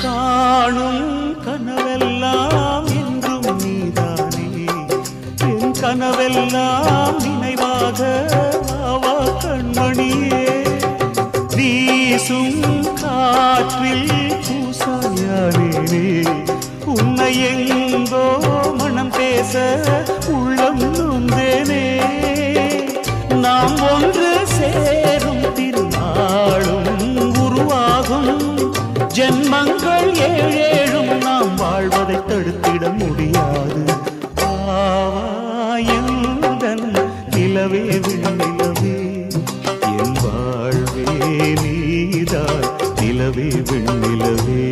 காணும் கனவெல்லாம் என்றும் நீதானே என் கனவெல்லாம் நினைவாக ஆவா கண்மணியே வீசும் காற்றில் பூசாயானே உன்னை எங்கோ மனம் பேச உள்ளம் நொந்தேனே நாம் ஒன்று சேரும் திருநாளும் உருவாகும் ஜென்மங்கள் ஏழேழும் நாம் வாழ்வதை தடுத்திட முடியாது ஆவாயந்தன் நிலவே விண்ணிலவே என் வாழ்வே நீதாய் நிலவே விண்ணிலவே